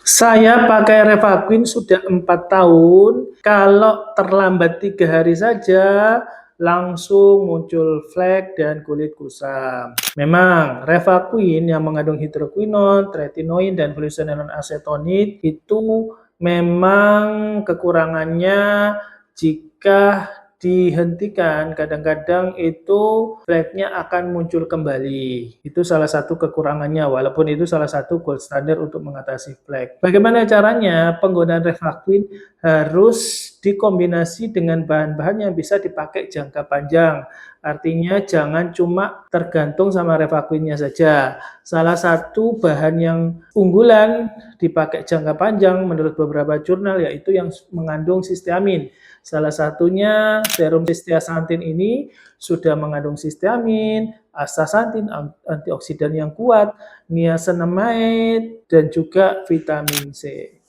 Saya pakai Revaquin sudah 4 tahun, kalau terlambat 3 hari saja, langsung muncul flek dan kulit kusam. Memang Revaquin yang mengandung hidroquinone, tretinoin, dan glycolinon acetonide itu memang kekurangannya jika dihentikan, kadang-kadang itu fleknya akan muncul kembali. Itu salah satu kekurangannya, walaupun itu salah satu gold standard untuk mengatasi flek. Bagaimana caranya? Penggunaan Revaquin harus dikombinasi dengan bahan-bahan yang bisa dipakai jangka panjang. Artinya jangan cuma tergantung sama Revaquinnya saja. Salah satu bahan yang unggulan dipakai jangka panjang menurut beberapa jurnal yaitu yang mengandung sisteamin. Salah satunya serum zeaxanthin ini sudah mengandung sisteamin, astaxanthin, antioksidan yang kuat, niacinamide, dan juga vitamin C.